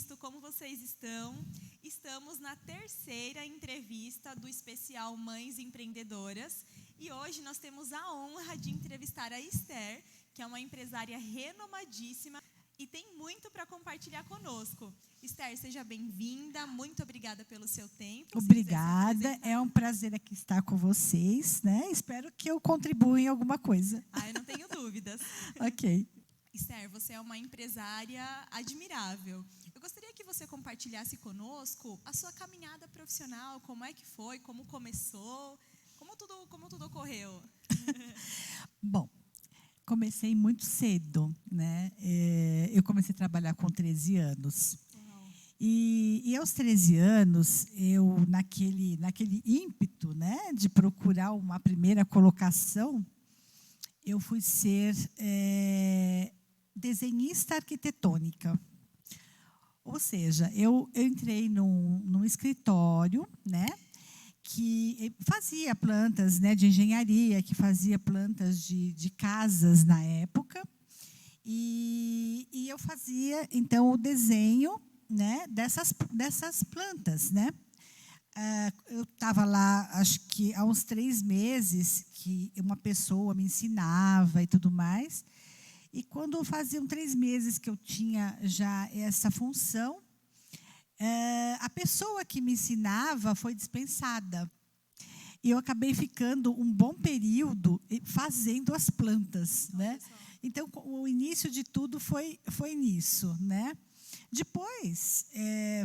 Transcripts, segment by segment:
Cristo, como vocês estão? Estamos na terceira entrevista do especial Mães Empreendedoras e hoje nós temos a honra de entrevistar a Esther, que é uma empresária renomadíssima e tem muito para compartilhar conosco. Esther, seja bem-vinda, muito obrigada pelo seu tempo. Obrigada, é um prazer aqui estar com vocês, né? Espero que eu contribua em alguma coisa. Eu não tenho dúvidas. Ok. Esther, você é uma empresária admirável. Eu gostaria que você compartilhasse conosco a sua caminhada profissional, como é que foi, como começou, como tudo ocorreu. Bom, comecei muito cedo, né? Eu comecei a trabalhar com 13 anos. E aos 13 anos, eu, naquele ímpeto, né, de procurar uma primeira colocação, eu fui ser desenhista arquitetônica. Ou seja, eu entrei num escritório, né, que fazia plantas, né, de engenharia, que fazia plantas de casas na época. E eu fazia, então, o desenho, né, dessas plantas, né? Eu estava lá, acho que há uns 3 meses, que uma pessoa me ensinava e tudo mais. E quando faziam 3 meses que eu tinha já essa função, a pessoa que me ensinava foi dispensada. E eu acabei ficando um bom período fazendo as plantas, né? Então, o início de tudo foi nisso, né? Depois,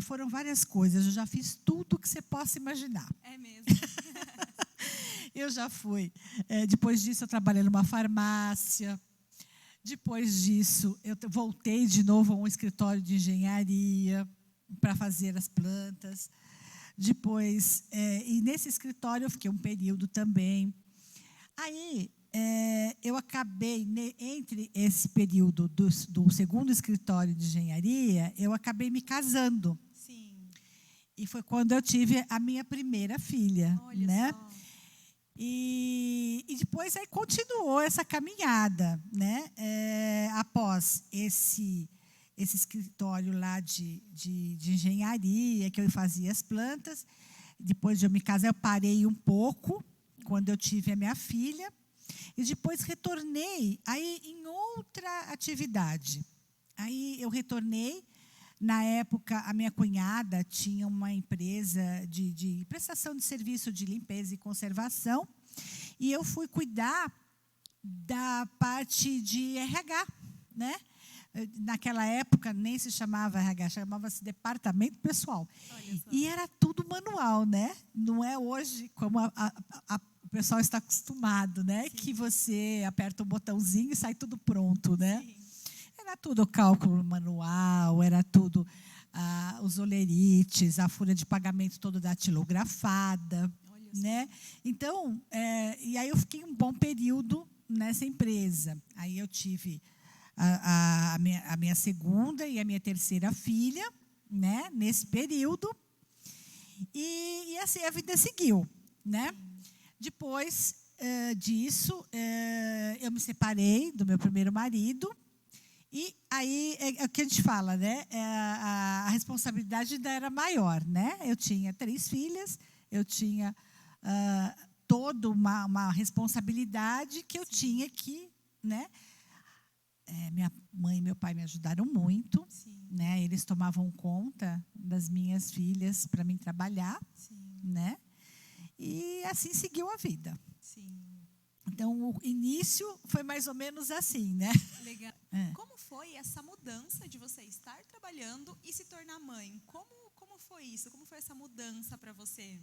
foram várias coisas. Eu já fiz tudo que você possa imaginar. É mesmo? Eu já fui. Depois disso, eu trabalhei numa farmácia. Depois disso, eu voltei de novo a um escritório de engenharia para fazer as plantas. Depois, e nesse escritório, eu fiquei um período também. Aí, eu acabei, entre esse período do segundo escritório de engenharia, eu acabei me casando. Sim. E foi quando eu tive a minha primeira filha. Olha né? só. E depois aí continuou essa caminhada, né? Após esse escritório lá de engenharia, que eu fazia as plantas. Depois de eu me casar, eu parei um pouco, quando eu tive a minha filha. E depois retornei aí em outra atividade. Aí eu retornei. Na época, a minha cunhada tinha uma empresa de prestação de serviço de limpeza e conservação. E eu fui cuidar da parte de RH, né? Naquela época nem se chamava RH, chamava-se departamento pessoal. E era tudo manual, né? Não é hoje como o pessoal está acostumado, né? Sim. Que você aperta um botãozinho e sai tudo pronto, né? Sim. Era tudo cálculo manual, era tudo os olerites, a folha de pagamento toda datilografada, né? Então, e aí eu fiquei um bom período nessa empresa. Aí eu tive a minha segunda e a minha terceira filha, né? Nesse período. E assim a vida seguiu, né? Depois disso, eu me separei do meu primeiro marido. E aí é o que a gente fala, né? A responsabilidade ainda era maior, né? Eu tinha 3 filhas, eu tinha toda uma responsabilidade que eu tinha que, né? Minha mãe e meu pai me ajudaram muito, né? Eles tomavam conta das minhas filhas para mim trabalhar, né? E assim seguiu a vida. Sim. Então, o início foi mais ou menos assim, né? Legal. Como foi essa mudança de você estar trabalhando e se tornar mãe? Como foi isso? Como foi essa mudança para você?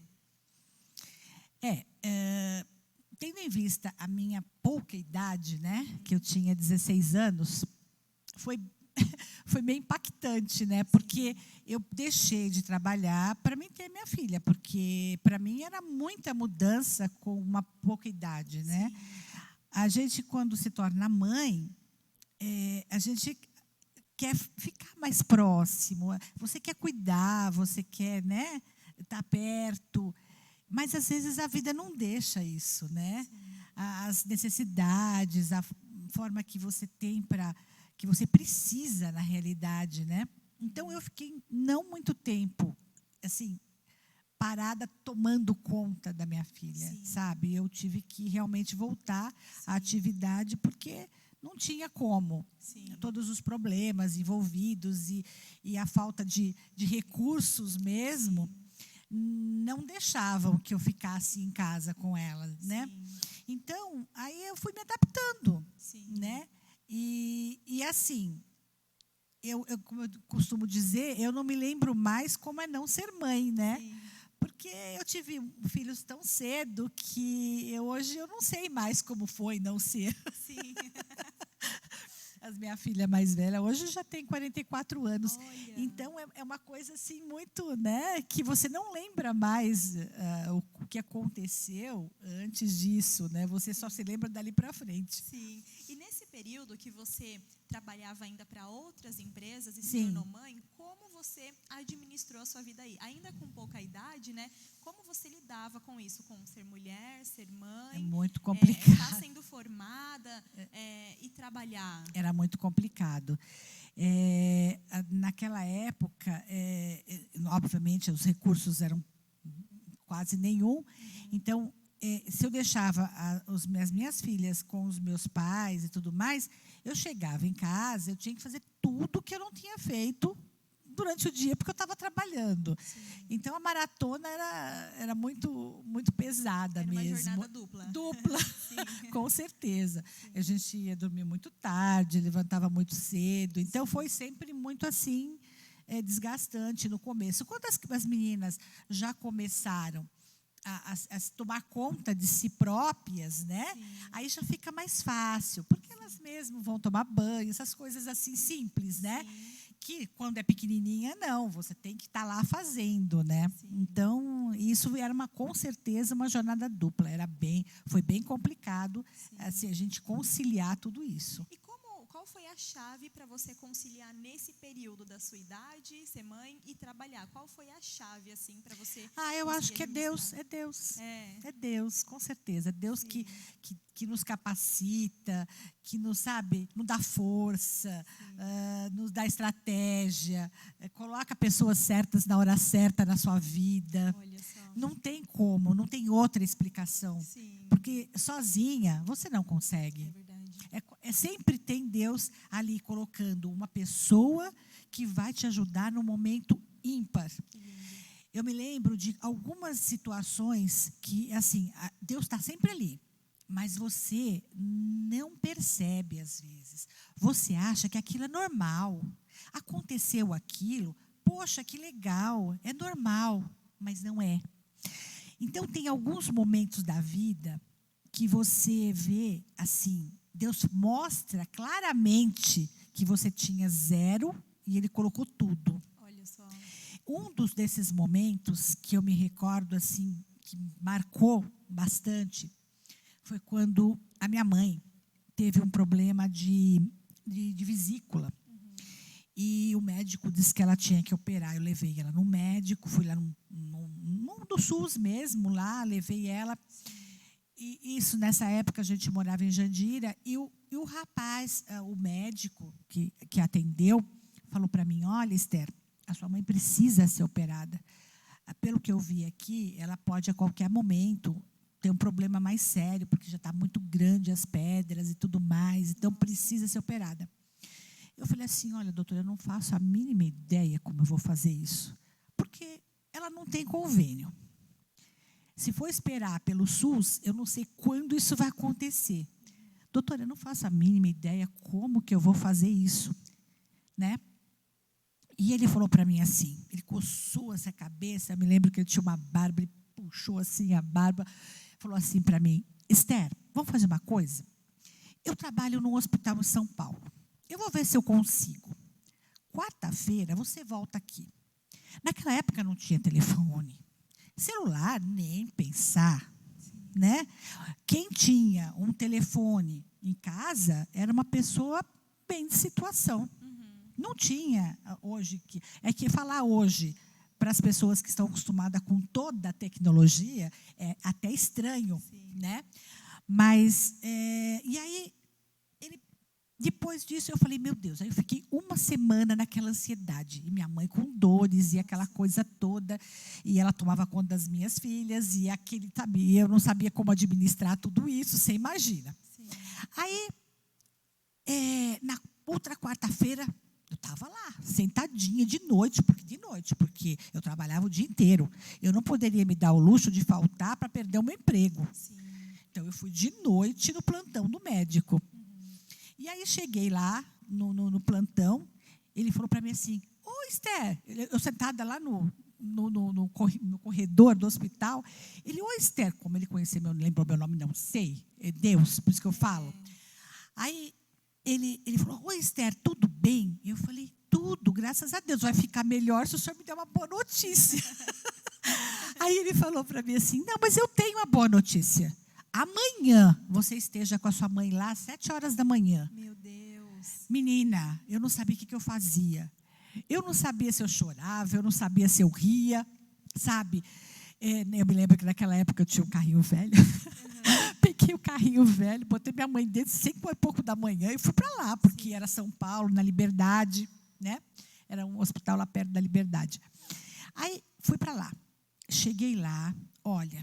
Tendo em vista a minha pouca idade, né? Que eu tinha 16 anos, foi meio impactante, né? Porque eu deixei de trabalhar para mim ter minha filha, porque para mim era muita mudança com uma pouca idade, né? A gente, quando se torna mãe, a gente quer ficar mais próximo, você quer cuidar, você quer, né, estar perto, mas às vezes a vida não deixa isso, né? As necessidades, a forma que você tem que você precisa na realidade, né? Então, eu fiquei não muito tempo, assim, parada tomando conta da minha filha, Sim. sabe? Eu tive que realmente voltar à atividade, porque não tinha como. Sim. Todos os problemas envolvidos e a falta de recursos mesmo não deixavam que eu ficasse em casa com ela, né? Sim. Então, aí eu fui me adaptando, Sim. né? E assim, como eu costumo dizer, eu não me lembro mais como é não ser mãe, né? Sim. Porque eu tive filhos tão cedo que hoje eu não sei mais como foi não ser. Sim. A minha filha mais velha hoje já tem 44 anos. Olha. Então, é uma coisa assim muito, né, que você não lembra mais o que aconteceu antes disso, né? Você só se lembra dali para frente. Sim. E nesse período que você trabalhava ainda para outras empresas e se Sim. tornou mãe, como você administrou a sua vida aí? Ainda com pouca idade, né? Como você lidava com isso? Com ser mulher, ser mãe? É muito complicado. Estar sendo formada e trabalhar? Era muito complicado. Naquela época, obviamente, os recursos eram quase nenhum. Então, se eu deixava as minhas filhas com os meus pais e tudo mais, eu chegava em casa, eu tinha que fazer tudo que eu não tinha feito durante o dia, porque eu estava trabalhando. Sim. Então, a maratona era muito, muito pesada Era uma mesmo. jornada dupla. Dupla, Sim. com certeza. Sim. A gente ia dormir muito tarde, levantava muito cedo. Então, foi sempre muito assim, desgastante no começo. Quando as meninas já começaram a tomar conta de si próprias, né? Sim. Aí já fica mais fácil, porque elas mesmas vão tomar banho, essas coisas assim simples, né? Sim. Que quando é pequenininha, não, você tem que estar lá fazendo, né? Sim. Então, isso era com certeza uma jornada dupla, foi bem complicado, Sim. assim, a gente conciliar tudo isso. E qual foi a chave para você conciliar nesse período da sua idade, ser mãe e trabalhar? Qual foi a chave assim para você? Eu acho que é Deus. É É Deus, com certeza. É Deus Sim. que nos capacita, que nos dá força, nos dá estratégia, coloca pessoas certas na hora certa na sua vida. Olha só. Não tem como, não tem outra explicação. Sim. Porque sozinha você não consegue. É verdade. Sempre tem Deus ali colocando uma pessoa que vai te ajudar no momento ímpar. Que lindo. Eu me lembro de algumas situações que, assim, Deus está sempre ali, mas você não percebe às vezes. Você acha que aquilo é normal. Aconteceu aquilo, poxa, que legal, é normal, mas não é. Então, tem alguns momentos da vida que você vê, assim, Deus mostra claramente que você tinha zero e Ele colocou tudo. Olha só. Um desses momentos que eu me recordo, assim, que marcou bastante, foi quando a minha mãe teve um problema de vesícula. E o médico disse que ela tinha que operar. Eu levei ela no médico, fui lá num do SUS mesmo, lá, levei ela. E isso, nessa época, a gente morava em Jandira, e o rapaz, o médico que atendeu, falou para mim, olha, Esther, a sua mãe precisa ser operada. Pelo que eu vi aqui, ela pode, a qualquer momento, ter um problema mais sério, porque já está muito grande as pedras e tudo mais, então precisa ser operada. Eu falei assim, olha, doutora, eu não faço a mínima ideia como eu vou fazer isso, porque ela não tem convênio. Se for esperar pelo SUS, eu não sei quando isso vai acontecer. Doutora, eu não faço a mínima ideia como que eu vou fazer isso, né? E ele falou para mim assim, ele coçou essa cabeça, eu me lembro que ele tinha uma barba, ele puxou assim a barba, falou assim para mim, Esther, vamos fazer uma coisa? Eu trabalho num hospital em São Paulo. Eu vou ver se eu consigo. Quarta-feira, você volta aqui. Naquela época não tinha telefone. Celular, nem pensar, né? Quem tinha um telefone em casa era uma pessoa bem de situação. Não tinha hoje, que falar hoje para as pessoas que estão acostumadas com toda a tecnologia é até estranho, né? Mas, e aí, depois disso, eu falei, meu Deus. Aí eu fiquei uma semana naquela ansiedade. E minha mãe com dores e aquela coisa toda. E ela tomava conta das minhas filhas. E aquele, sabe, eu não sabia como administrar tudo isso, você imagina. Sim. Aí, na outra quarta-feira, eu estava lá, sentadinha de noite, porque eu trabalhava o dia inteiro. Eu não poderia me dar o luxo de faltar para perder o meu emprego. Sim. Então, eu fui de noite no plantão do médico. E aí, cheguei lá, no plantão, ele falou para mim assim, ô, Esther, eu sentada lá no corredor do hospital, ele, ô, Esther, como ele conhecia, lembrou meu nome, não sei, é Deus, por isso que eu falo. Aí, ele falou, ô, Esther, tudo bem? Eu falei, tudo, graças a Deus, vai ficar melhor se o senhor me der uma boa notícia. Aí ele falou para mim assim, não, mas eu tenho uma boa notícia. Amanhã você esteja com a sua mãe lá às 7h da manhã. Meu Deus. Menina, eu não sabia o que eu fazia. Eu não sabia se eu chorava, eu não sabia se eu ria, sabe? Eu me lembro que naquela época eu tinha um carrinho velho. Peguei o carrinho velho, botei minha mãe dentro, 5h da manhã, e fui para lá, porque era São Paulo, na Liberdade, né? Era um hospital lá perto da Liberdade. Aí, fui para lá. Cheguei lá, olha,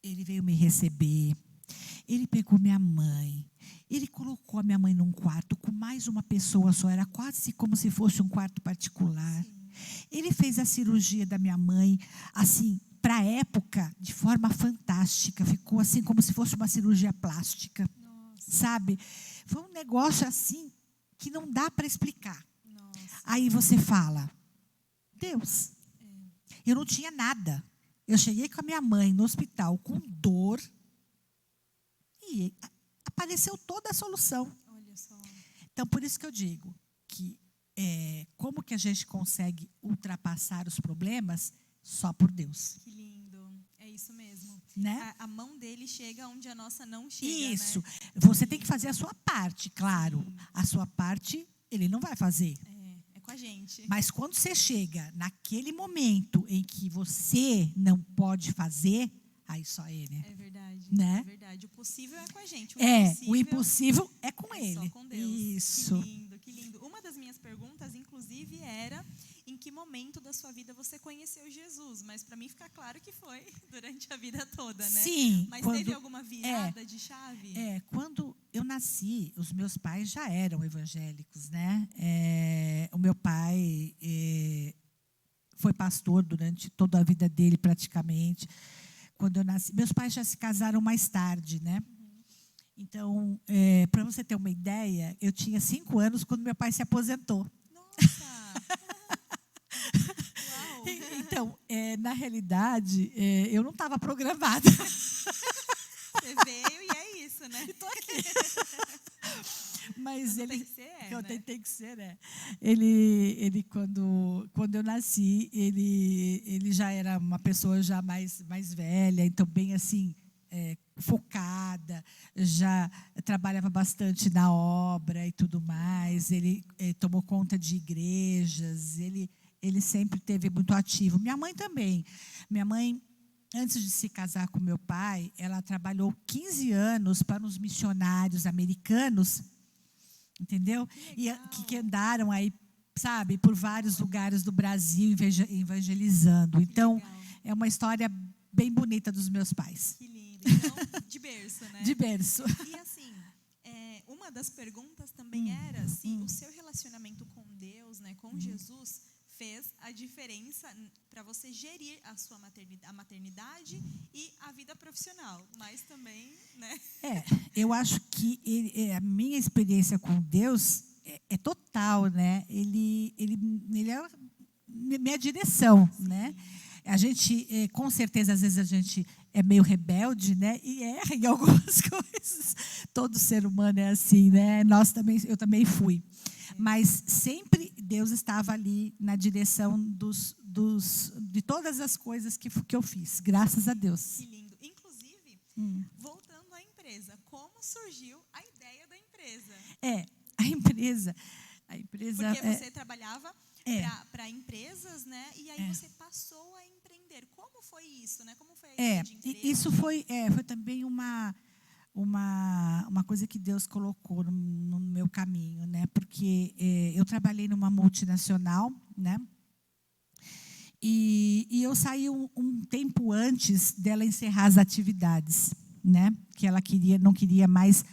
ele veio me receber, ele pegou minha mãe, ele colocou a minha mãe num quarto com mais uma pessoa só, era quase como se fosse um quarto particular. Sim. Ele fez a cirurgia da minha mãe, assim, para a época, de forma fantástica. Ficou assim como se fosse uma cirurgia plástica. Nossa. Sabe? Foi um negócio assim que não dá para explicar. Nossa. Aí você fala, Deus, eu não tinha nada. Eu cheguei com a minha mãe no hospital com dor e apareceu toda a solução. Olha só. Então, por isso que eu digo que como que a gente consegue ultrapassar os problemas? Só por Deus. Que lindo. É isso mesmo. Né? A mão dele chega onde a nossa não chega. Isso. Né? Você tem que fazer a sua parte, claro. Sim. A sua parte, ele não vai fazer. É com a gente. Mas quando você chega naquele momento em que você não pode fazer, aí só ele. É verdade. Né? É verdade. O possível é com a gente. O impossível é com ele. Só com Deus. Isso. Que lindo, que lindo. Uma das minhas perguntas, inclusive, era em que momento da sua vida você conheceu Jesus? Mas para mim fica claro que foi durante a vida toda, né? Sim. Mas teve alguma virada de chave? Quando eu nasci, os meus pais já eram evangélicos, né? O meu pai foi pastor durante toda a vida dele, praticamente. Quando eu nasci, meus pais já se casaram mais tarde, né? Então, para você ter uma ideia, eu tinha 5 anos quando meu pai se aposentou. Nossa! Uau! Então, na realidade, eu não estava programada. Você veio e é isso, né? Estou aqui. Mas ele tem que ser, né? Tem que ser, né? Ele quando eu nasci, ele já era uma pessoa já mais velha, então bem assim, focada, já trabalhava bastante na obra e tudo mais. Ele tomou conta de igrejas, ele sempre esteve muito ativo. Minha mãe também. Minha mãe, antes de se casar com meu pai, ela trabalhou 15 anos para os missionários americanos, entendeu? Que andaram aí, sabe, por vários lugares do Brasil evangelizando. Então, é uma história bem bonita dos meus pais. Que lindo. Então, de berço, né? De berço. E assim, uma das perguntas também era se o seu relacionamento com Deus, né, com Jesus, fez a diferença para você gerir a maternidade e a vida profissional, mas também, né? Eu acho que a minha experiência com Deus é total, né? Ele é minha direção, sim, né? A gente, com certeza, às vezes a gente é meio rebelde, né? E erra em algumas coisas. Todo ser humano é assim, né? Eu também fui. Mas sempre Deus estava ali na direção de todas as coisas que eu fiz, graças a Deus. Que lindo. Inclusive, voltando à empresa, como surgiu a ideia da empresa? A empresa. Porque você trabalhava para empresas, né? E aí você passou a empreender. Como foi isso, né? Como foi a ideia de empresa? Isso foi também uma coisa que Deus colocou no meu caminho, né? Porque eu trabalhei numa multinacional, né? E eu saí um tempo antes dela encerrar as atividades, né? Que ela não queria mais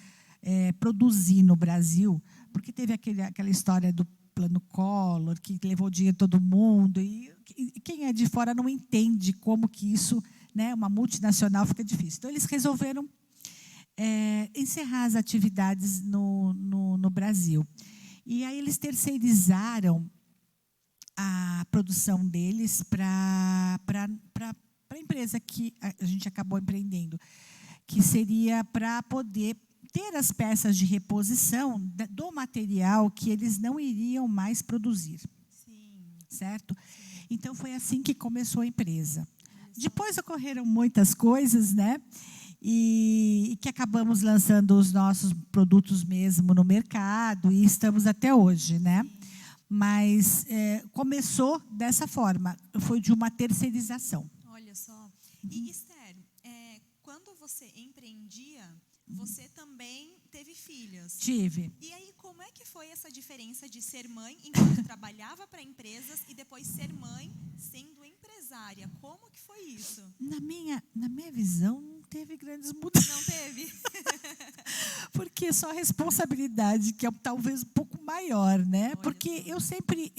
produzir no Brasil, porque teve aquela história do Plano Collor, que levou dinheiro de todo mundo, e quem é de fora não entende como que isso, né, uma multinacional, fica difícil. Então, eles resolveram encerrar as atividades no Brasil. E aí eles terceirizaram a produção deles para a empresa que a gente acabou empreendendo, que seria para poder ter as peças de reposição do material que eles não iriam mais produzir. Sim. Certo? Então, foi assim que começou a empresa. Depois ocorreram muitas coisas, né? E que acabamos lançando os nossos produtos mesmo no mercado e estamos até hoje, né? Mas começou dessa forma, foi de uma terceirização. Olha só. E, Esther, quando você empreendia, você também teve filhos. Tive. E aí, como é que foi essa diferença de ser mãe enquanto trabalhava para empresas e depois ser mãe sendo empresária? Como que foi isso? Na minha visão, não teve grandes mudanças. Não teve? Porque só a responsabilidade, que é talvez um pouco maior, né? Olha Porque só. eu sempre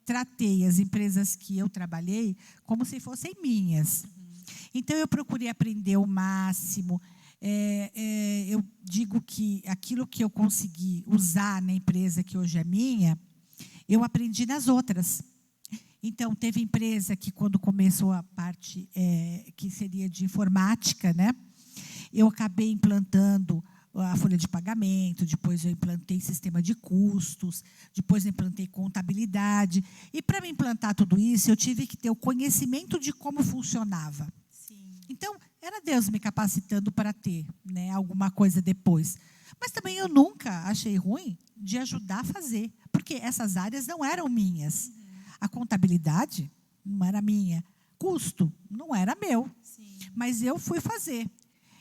tratei as empresas que eu trabalhei como se fossem minhas. Então, eu procurei aprender o máximo. Eu digo que aquilo que eu consegui usar na empresa que hoje é minha, eu aprendi nas outras. Então, teve empresa que, quando começou a parte que seria de informática, né, eu acabei implantando a folha de pagamento, depois eu implantei sistema de custos, depois eu implantei contabilidade. E, para me implantar tudo isso, eu tive que ter o conhecimento de como funcionava. Sim. Então, era Deus me capacitando para ter, né, alguma coisa depois. Mas também eu nunca achei ruim de ajudar a fazer, porque essas áreas não eram minhas. A contabilidade não era minha, custo não era meu, Sim. mas eu fui fazer.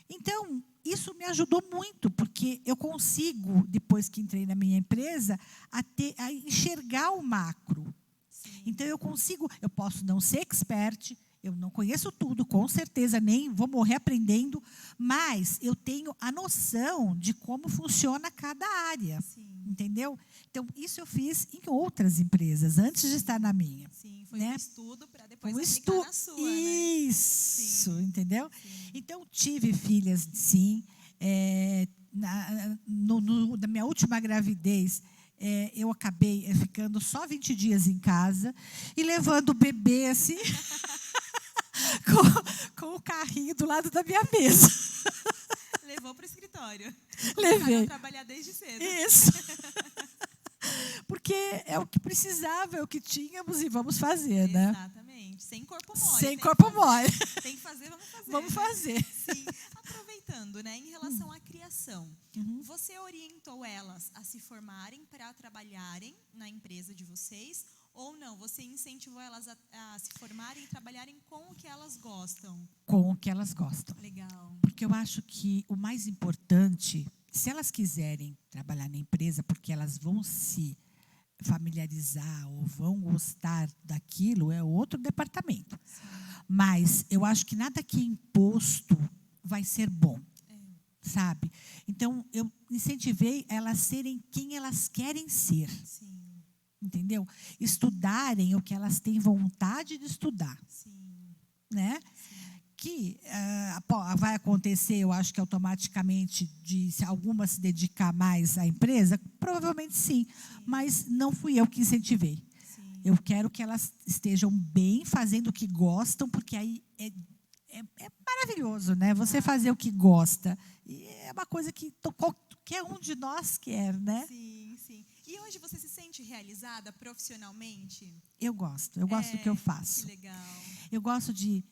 Então, isso me ajudou muito, porque eu consigo, depois que entrei na minha empresa, a enxergar o macro. Sim. Então, eu posso não ser expert, eu não conheço tudo, com certeza, nem vou morrer aprendendo, mas eu tenho a noção de como funciona cada área. Sim. Entendeu? Então, isso eu fiz em outras empresas, antes de estar na minha. Sim, foi né? um estudo para depois Um aplicar na sua, né? Isso, Sim. entendeu? Sim. Então, tive filhas, sim. Na minha última gravidez, eu acabei ficando só 20 dias em casa e levando o bebê assim, com o carrinho do lado da minha mesa. Levou para o escritório. Levei. Começaram a trabalhar desde cedo. Isso. Porque é o que precisava, é o que tínhamos e vamos fazer, né? Exatamente. Sem corpo mole. Sem corpo mole. Tem que fazer, vamos fazer. Vamos né? fazer. Sim. Aproveitando, né, em relação à criação, você orientou elas a se formarem para trabalharem na empresa de vocês ou não? Você incentivou elas a se formarem e trabalharem com o que elas gostam? Com o que elas gostam. Legal. Porque eu acho que o mais importante, se elas quiserem trabalhar na empresa, porque elas vão se familiarizar ou vão gostar daquilo, é outro departamento. Sim. Mas eu acho que nada que é imposto vai ser bom, sabe? Então, eu incentivei elas serem quem elas querem ser. Sim. Entendeu? Estudarem o que elas têm vontade de estudar. Sim. Né? Sim. Que vai acontecer, eu acho que automaticamente, de se alguma se dedicar mais à empresa, provavelmente sim, mas não fui eu que incentivei. Sim. Eu quero que elas estejam bem, fazendo o que gostam, porque aí é maravilhoso, né? Você fazer o que gosta. E é uma coisa que qualquer um de nós quer, né? Sim, sim. E hoje você se sente realizada profissionalmente? Eu gosto do que eu faço. Que legal. Eu gosto de,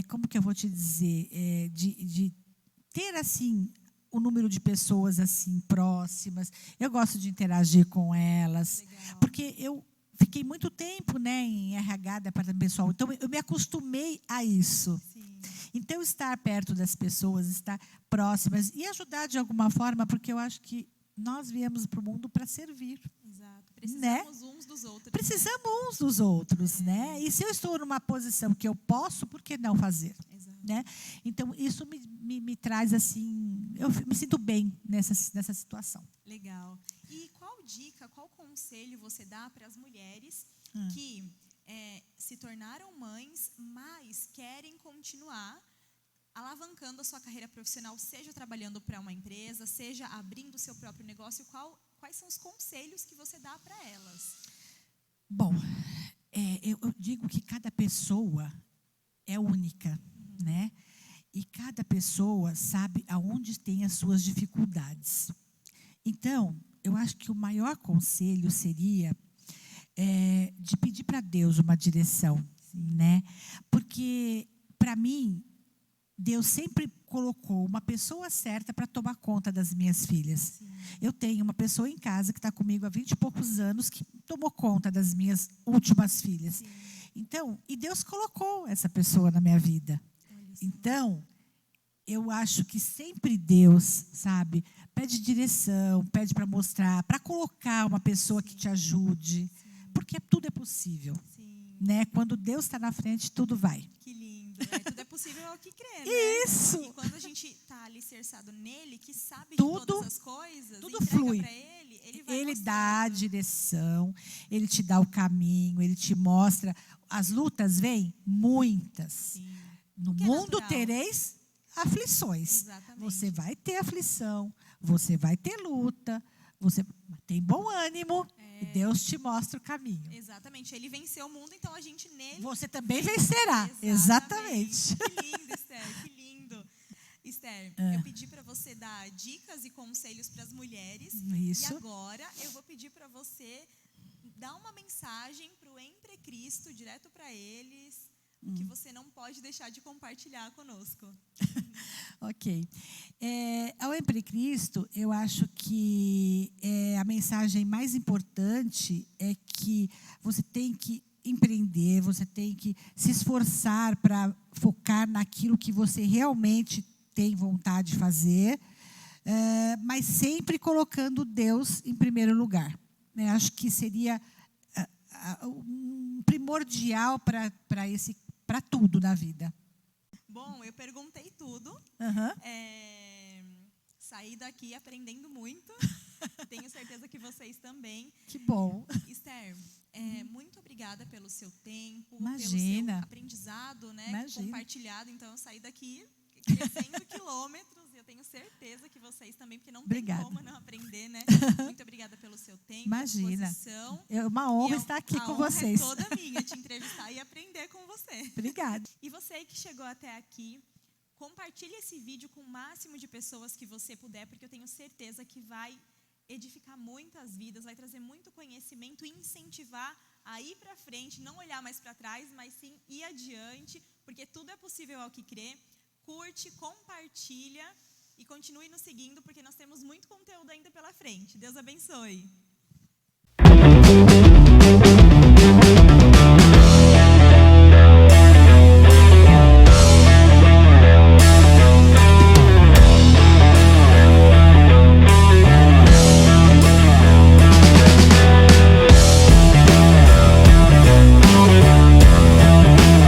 como que eu vou te dizer, de ter, assim, o número de pessoas, assim, próximas. Eu gosto de interagir com elas. Legal. Porque eu fiquei muito tempo, né, em RH, departamento pessoal. Então, eu me acostumei a isso. Sim. Então, estar perto das pessoas, estar próximas e ajudar de alguma forma, porque eu acho que nós viemos para o mundo para servir. Exato. Precisamos uns dos outros. Precisamos uns dos outros, né? E se eu estou numa posição que eu posso, por que não fazer? Exato. Né? Então, isso me traz assim, eu me sinto bem nessa situação. Legal. E qual dica, qual conselho você dá para as mulheres que se tornaram mães, mas querem continuar alavancando a sua carreira profissional, seja trabalhando para uma empresa, seja abrindo o seu próprio negócio? Quais são os conselhos que você dá para elas? Bom, eu digo que cada pessoa é única, né? E cada pessoa sabe aonde tem as suas dificuldades. Então, eu acho que o maior conselho seria de pedir para Deus uma direção, né? Porque, para mim, Deus sempre colocou uma pessoa certa para tomar conta das minhas filhas. Sim. Eu tenho uma pessoa em casa que está comigo há 20 e poucos anos que tomou conta das minhas últimas filhas. Sim. Então, e Deus colocou essa pessoa na minha vida. Então, eu acho que sempre Deus, sabe, pede direção, pede para mostrar, para colocar uma pessoa que te ajude, porque tudo é possível. Sim. Né? Quando Deus está na frente, tudo vai. Que lindo. Tudo é possível ao que crê, né? Isso. E quando a gente está alicerçado nele, que sabe tudo, de todas as coisas, tudo flui. Ele vai ele mostrando. Dá a direção, ele te dá o caminho, ele te mostra. As lutas vêm muitas. Sim. No mundo tereis aflições. Exatamente. Você vai ter aflição, você vai ter luta, você tem bom ânimo e Deus te mostra o caminho. Exatamente. Ele venceu o mundo, então a gente nele... Você também vencerá. Exatamente. Que lindo, Esther, que lindo. Esther, eu pedi para você dar dicas e conselhos para as mulheres. Isso. E agora eu vou pedir para você dar uma mensagem para o Empre Cristo, direto para eles, que você não pode deixar de compartilhar conosco. Ok. Ao Empre Cristo, eu acho que a mensagem mais importante é que você tem que empreender, você tem que se esforçar para focar naquilo que você realmente tem vontade de fazer, mas sempre colocando Deus em primeiro lugar. Acho que seria primordial para tudo na vida. Bom, eu perguntei tudo. Saí daqui aprendendo muito. Tenho certeza que vocês também. Que bom. Esther, muito obrigada pelo seu tempo, Imagina. pelo seu aprendizado, né, compartilhado. Então, eu saí daqui crescendo quilômetros. Eu tenho certeza que vocês também, porque não tem como não aprender, né? Muito obrigada pelo seu tempo, Imagina. disposição. É uma honra estar aqui com vocês. A honra é toda minha te entrevistar e aprender com você. Obrigada. E você que chegou até aqui, compartilhe esse vídeo com o máximo de pessoas que você puder, porque eu tenho certeza que vai edificar muitas vidas, vai trazer muito conhecimento e incentivar a ir para frente, não olhar mais para trás, mas sim ir adiante, porque tudo é possível ao que crê. Curte, compartilha e continue nos seguindo, porque nós temos muito conteúdo ainda pela frente. Deus abençoe.